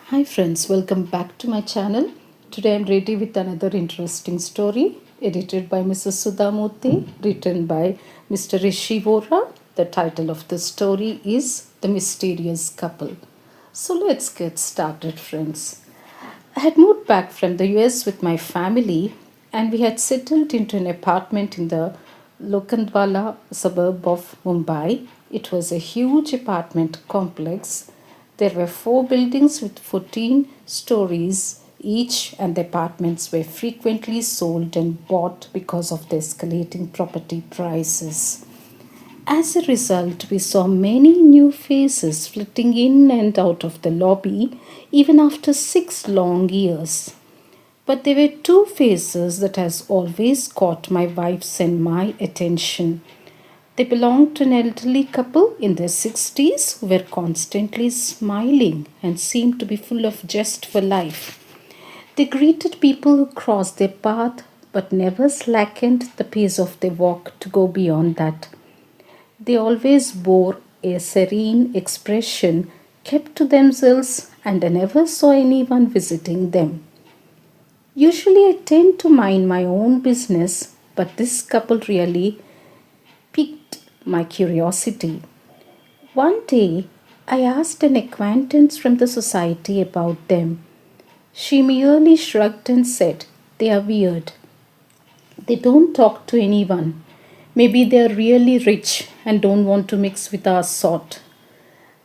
Hi friends, welcome back to my channel. Today I'm ready with another interesting story edited by Mrs.Sudha Murthy, written by Mr. Rishi Vohra. The title of the story is The Mysterious Couple. So let's get started, friends. I had moved back from the US with my family and we had settled into an apartment in the Lokhandwala suburb of Mumbai. It was a huge apartment complex. There were four buildings with 14 stories each, and the apartments were frequently sold and bought because of the escalating property prices. As a result, we saw many new faces flitting in and out of the lobby even after 6 long years. But there were two faces that has always caught my wife's and my attention. They belonged to an elderly couple in their 60s who were constantly smiling and seemed to be full of zest for life. They greeted people who crossed their path but never slackened the pace of their walk to go beyond that. They always bore a serene expression, kept to themselves, and I never saw anyone visiting them. Usually, I tend to mind my own business, but this couple really piqued my curiosity. One day, I asked an acquaintance from the society about them. She merely shrugged and said, "They are weird. They don't talk to anyone. Maybe they are really rich and don't want to mix with our sort."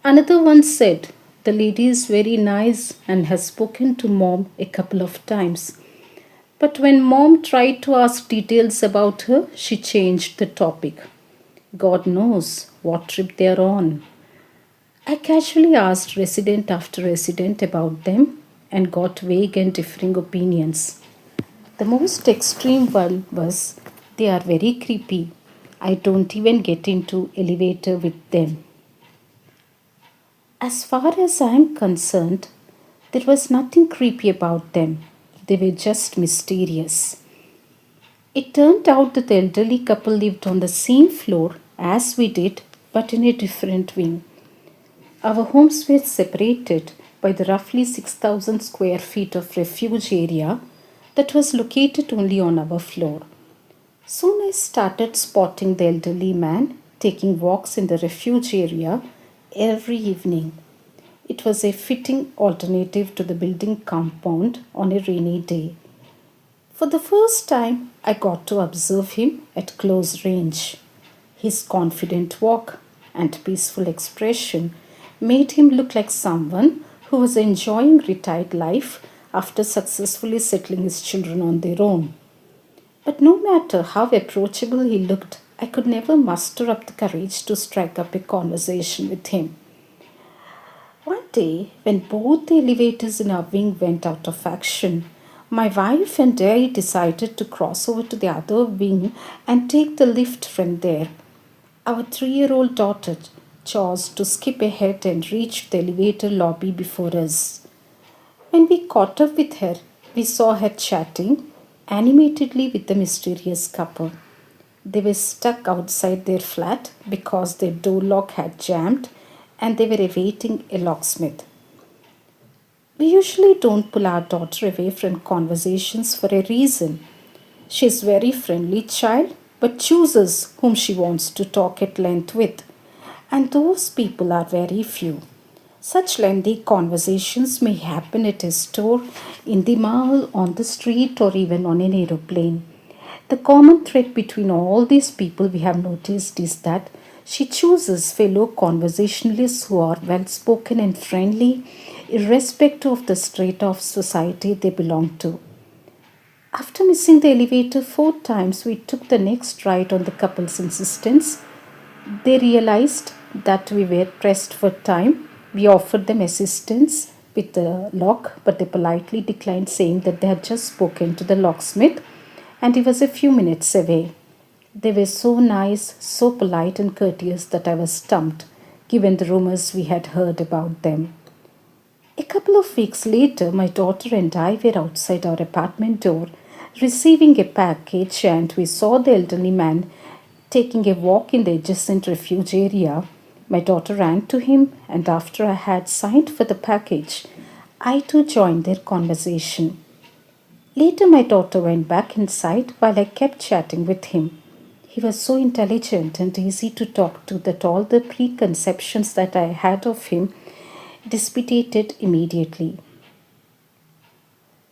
Another one said, "The lady is very nice and has spoken to mom a couple of times. But when mom tried to ask details about her, she changed the topic. God knows what trip they're on." I casually asked resident after resident about them and got vague and differing opinions. The most extreme one was, "They are very creepy. I don't even get into elevator with them." As far as I am concerned, there was nothing creepy about them. They were just mysterious. It turned out that the elderly couple lived on the same floor as we did, but in a different wing. Our homes were separated by the roughly 6,000 square feet of refuge area that was located only on our floor. Soon I started spotting the elderly man taking walks in the refuge area every evening. It was a fitting alternative to the building compound on a rainy day. For the first time, I got to observe him at close range. His confident walk and peaceful expression made him look like someone who was enjoying retired life after successfully settling his children on their own. But no matter how approachable he looked, I could never muster up the courage to strike up a conversation with him. One day, when both the elevators in our wing went out of action, my wife and I decided to cross over to the other wing and take the lift from there. Our 3-year-old daughter chose to skip ahead and reach the elevator lobby before us. When we caught up with her, we saw her chatting animatedly with the mysterious couple. They were stuck outside their flat because their door lock had jammed and they were awaiting a locksmith. We usually don't pull our daughter away from conversations for a reason. She is a very friendly child but chooses whom she wants to talk at length with, and those people are very few. Such lengthy conversations may happen at a store, in the mall, on the street, or even on an aeroplane. The common thread between all these people we have noticed is that she chooses fellow conversationalists who are well spoken and friendly, irrespective of the strata of society they belong to. After missing the elevator 4 times, we took the next ride on the couple's insistence. They realized that we were pressed for time. We offered them assistance with the lock, but they politely declined, saying that they had just spoken to the locksmith and he was a few minutes away. They were so nice, so polite and courteous that I was stumped, given the rumors we had heard about them. A couple of weeks later, my daughter and I were outside our apartment door receiving a package, and we saw the elderly man taking a walk in the adjacent refuge area. My daughter ran to him, and after I had signed for the package, I too joined their conversation. Later, my daughter went back inside while I kept chatting with him. He was so intelligent and easy to talk to that all the preconceptions that I had of him dissipated immediately.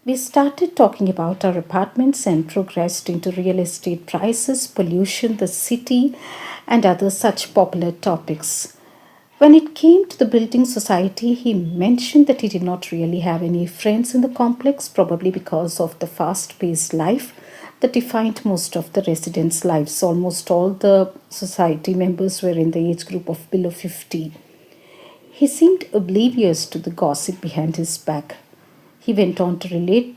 We started talking about our apartments and progressed into real estate prices, pollution, the city, and other such popular topics. When it came to the building society, he mentioned that he did not really have any friends in the complex, probably because of the fast paced life that defined most of the residents' lives. Almost all the society members were in the age group of below 50. He seemed oblivious to the gossip behind his back. He went on to relate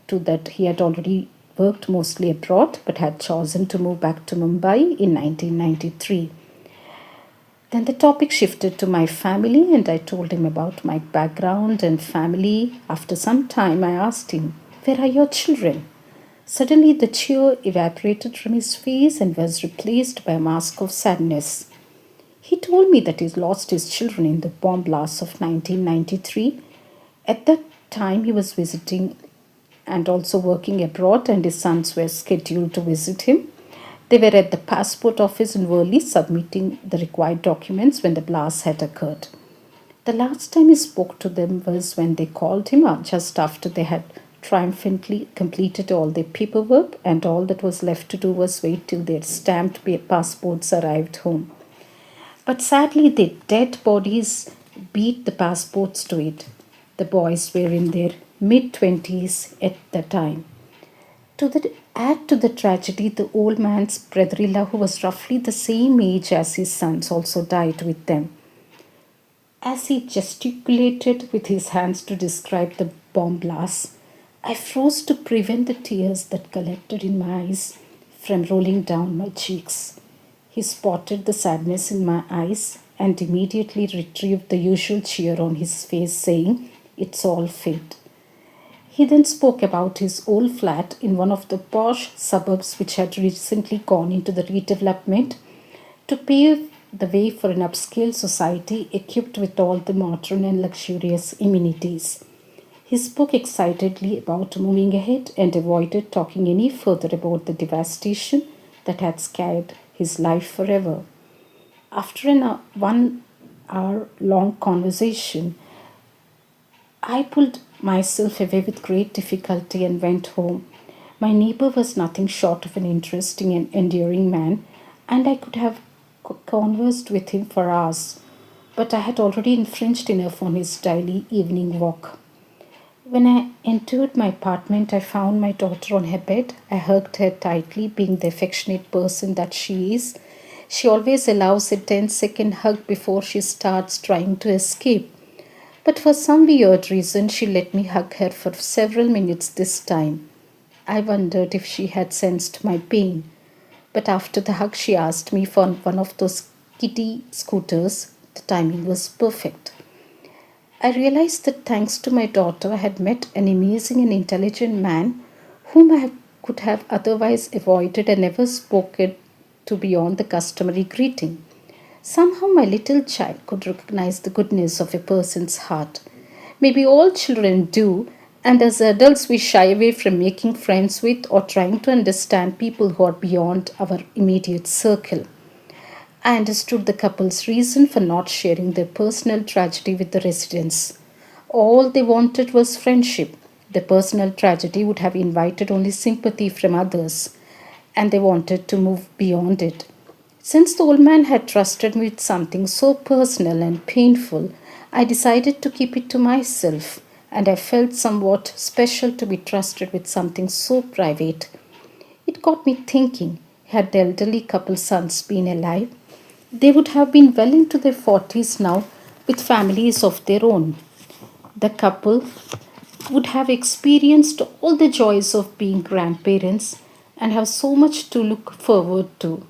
to that he had already worked mostly abroad but had chosen to move back to Mumbai in 1993. Then the topic shifted to my family, and I told him about my background and family. After some time, I asked him, "Where are your children?" Suddenly, the cheer evaporated from his face and was replaced by a mask of sadness. He told me that he lost his children in the bomb blast of 1993. At that time, he was visiting and also working abroad, and his sons were scheduled to visit him. They were at the passport office in Worli submitting the required documents when the blast had occurred. The last time he spoke to them was when they called him up just after they had triumphantly completed all their paperwork, and all that was left to do was wait till their stamped passports arrived home. But sadly, their dead bodies beat the passports to it. The boys were in their mid 20s at the time. Add to the tragedy, the old man's brother in law, who was roughly the same age as his sons, also died with them. As he gesticulated with his hands to describe the bomb blast, I froze to prevent the tears that collected in my eyes from rolling down my cheeks. He spotted the sadness in my eyes and immediately retrieved the usual cheer on his face, saying, "It's all fate." He then spoke about his old flat in one of the posh suburbs which had recently gone into the redevelopment to pave the way for an upscale society equipped with all the modern and luxurious amenities. He spoke excitedly about moving ahead and avoided talking any further about the devastation that had scarred his life forever. After an 1 hour long conversation, I pulled myself away with great difficulty and went home. My neighbor was nothing short of an interesting and endearing man, and I could have conversed with him for hours, but I had already infringed enough on his daily evening walk. When I entered my apartment, I found my daughter on her bed. I hugged her tightly, being the affectionate person that she is. She always allows a 10-second hug before she starts trying to escape. But for some weird reason, she let me hug her for several minutes this time. I wondered if she had sensed my pain. But after the hug, she asked me for one of those kiddie scooters. The timing was perfect. I realized that thanks to my daughter, I had met an amazing and intelligent man whom I could have otherwise avoided and never spoken to beyond the customary greeting. Somehow, my little child could recognize the goodness of a person's heart. Maybe all children do, and as adults, we shy away from making friends with or trying to understand people who are beyond our immediate circle. I understood the couple's reason for not sharing their personal tragedy with the residents. All they wanted was friendship. The personal tragedy would have invited only sympathy from others, and they wanted to move beyond it. Since the old man had trusted me with something so personal and painful, I decided to keep it to myself, and I felt somewhat special to be trusted with something so private. It got me thinking, had the elderly couple's sons been alive, they would have been well into their 40s now with families of their own. The couple would have experienced all the joys of being grandparents and have so much to look forward to.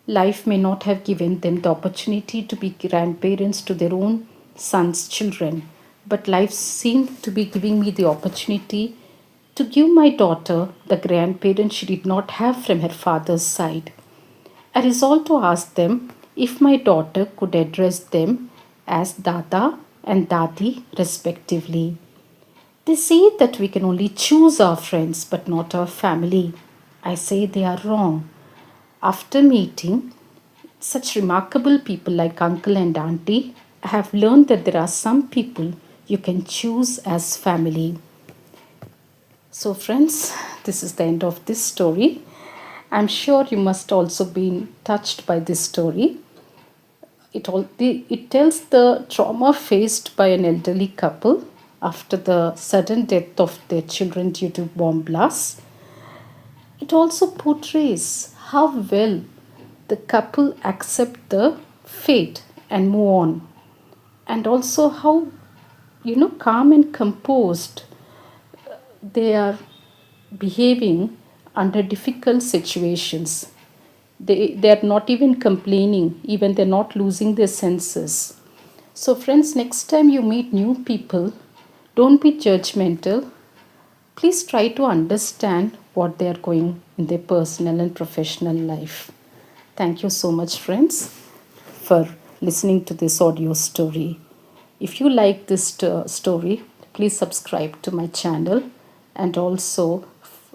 Life may not have given them the opportunity to be grandparents to their own sons' children, but life seemed to be giving me the opportunity to give my daughter the grandparents she did not have from her father's side. I resolved to ask them if my daughter could address them as Dada and Dadi respectively. They say that we can only choose our friends but not our family. I say they are wrong. After meeting such remarkable people like uncle and auntie, I have learned that there are some people you can choose as family. So, friends, this is the end of this story. I'm sure you must also be touched by this story. It tells the trauma faced by an elderly couple after the sudden death of their children due to bomb blasts. It also portrays how well the couple accept the fate and move on, and also how calm and composed they are behaving under difficult situations. They are not even complaining, even they're not losing their senses. So, friends, next time you meet new people, don't be judgmental. Please try to understand what they are going in their personal and professional life. Thank you so much, friends, for listening to this audio story. If you like this story, please subscribe to my channel and also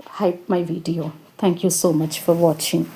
hype my video. Thank you so much for watching.